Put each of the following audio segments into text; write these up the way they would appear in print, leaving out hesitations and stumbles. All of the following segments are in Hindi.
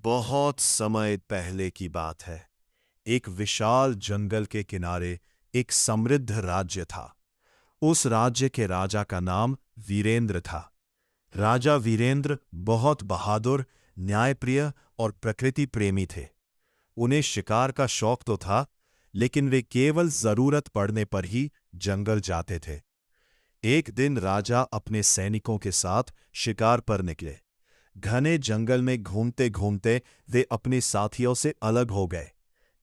बहुत समय पहले की बात है। एक विशाल जंगल के किनारे एक समृद्ध राज्य था। उस राज्य के राजा का नाम वीरेंद्र था। राजा वीरेंद्र बहुत बहादुर, न्यायप्रिय और प्रकृति प्रेमी थे। उन्हें शिकार का शौक तो था, लेकिन वे केवल जरूरत पड़ने पर ही जंगल जाते थे। एक दिन राजा अपने सैनिकों के साथ शिकार पर निकले। घने जंगल में घूमते घूमते वे अपने साथियों से अलग हो गए।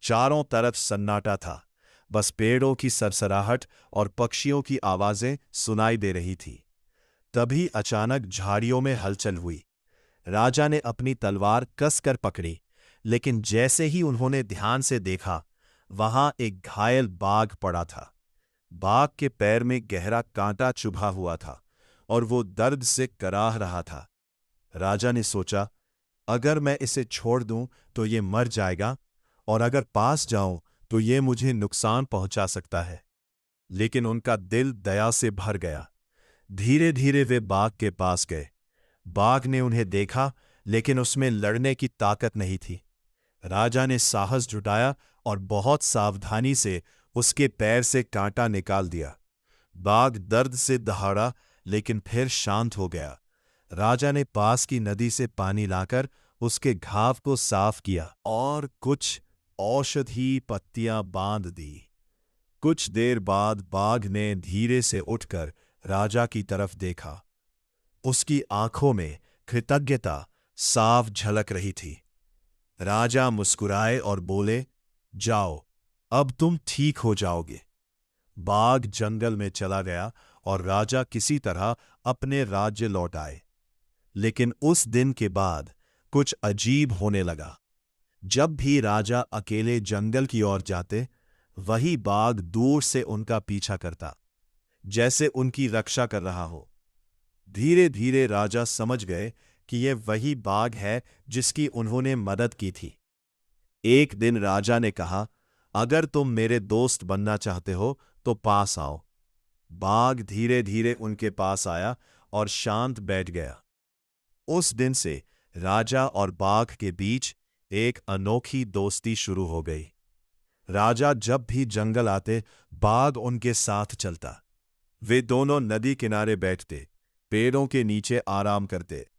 चारों तरफ सन्नाटा था। बस पेड़ों की सरसराहट और पक्षियों की आवाजें सुनाई दे रही थी। तभी अचानक झाड़ियों में हलचल हुई। राजा ने अपनी तलवार कसकर पकड़ी, लेकिन जैसे ही उन्होंने ध्यान से देखा, वहां एक घायल बाघ पड़ा था। बाघ के पैर में गहरा कांटा चुभा हुआ था और वो दर्द से कराह रहा था। राजा ने सोचा, अगर मैं इसे छोड़ दूं तो ये मर जाएगा, और अगर पास जाऊं तो ये मुझे नुकसान पहुंचा सकता है। लेकिन उनका दिल दया से भर गया। धीरे धीरे वे बाघ के पास गए। बाघ ने उन्हें देखा, लेकिन उसमें लड़ने की ताकत नहीं थी। राजा ने साहस जुटाया और बहुत सावधानी से उसके पैर से कांटा निकाल दिया। बाघ दर्द से दहाड़ा, लेकिन फिर शांत हो गया। राजा ने पास की नदी से पानी लाकर उसके घाव को साफ किया और कुछ औषधि पत्तियां बांध दी। कुछ देर बाद बाघ ने धीरे से उठकर राजा की तरफ देखा। उसकी आंखों में कृतज्ञता साफ झलक रही थी। राजा मुस्कुराए और बोले, जाओ, अब तुम ठीक हो जाओगे। बाघ जंगल में चला गया और राजा किसी तरह अपने राज्य लौट आए। लेकिन उस दिन के बाद कुछ अजीब होने लगा। जब भी राजा अकेले जंगल की ओर जाते, वही बाघ दूर से उनका पीछा करता, जैसे उनकी रक्षा कर रहा हो। धीरे धीरे राजा समझ गए कि यह वही बाघ है जिसकी उन्होंने मदद की थी। एक दिन राजा ने कहा, अगर तुम मेरे दोस्त बनना चाहते हो तो पास आओ। बाघ धीरे धीरे उनके पास आया और शांत बैठ गया। उस दिन से राजा और बाघ के बीच एक अनोखी दोस्ती शुरू हो गई। राजा जब भी जंगल आते, बाघ उनके साथ चलता। वे दोनों नदी किनारे बैठते, पेड़ों के नीचे आराम करते।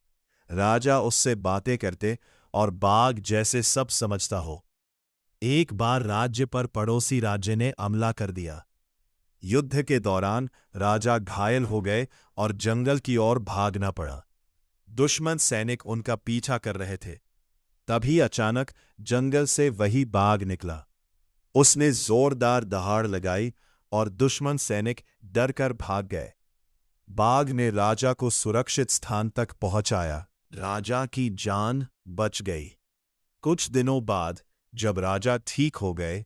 राजा उससे बातें करते और बाघ जैसे सब समझता हो। एक बार राज्य पर पड़ोसी राज्य ने हमला कर दिया। युद्ध के दौरान राजा घायल हो गए और जंगल की ओर भागना पड़ा। दुश्मन सैनिक उनका पीछा कर रहे थे। तभी अचानक जंगल से वही बाघ निकला। उसने जोरदार दहाड़ लगाई और दुश्मन सैनिक डरकर भाग गए। बाघ ने राजा को सुरक्षित स्थान तक पहुंचाया। राजा की जान बच गई। कुछ दिनों बाद जब राजा ठीक हो गए,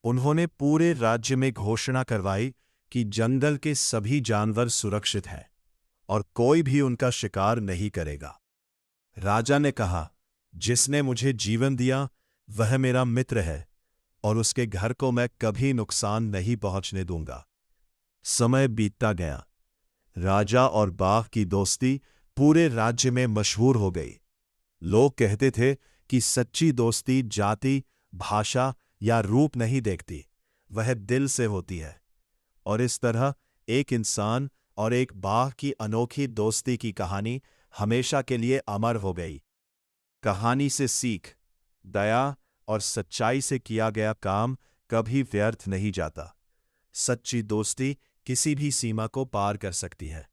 उन्होंने पूरे राज्य में घोषणा करवाई कि जंगल के सभी जानवर सुरक्षित हैं और कोई भी उनका शिकार नहीं करेगा। राजा ने कहा, जिसने मुझे जीवन दिया वह मेरा मित्र है और उसके घर को मैं कभी नुकसान नहीं पहुंचने दूंगा। समय बीतता गया। राजा और बाघ की दोस्ती पूरे राज्य में मशहूर हो गई। लोग कहते थे कि सच्ची दोस्ती जाति, भाषा या रूप नहीं देखती, वह दिल से होती है। और इस तरह एक इंसान और एक बाघ की अनोखी दोस्ती की कहानी हमेशा के लिए अमर हो गई। कहानी से सीख, दया और सच्चाई से किया गया काम कभी व्यर्थ नहीं जाता। सच्ची दोस्ती किसी भी सीमा को पार कर सकती है।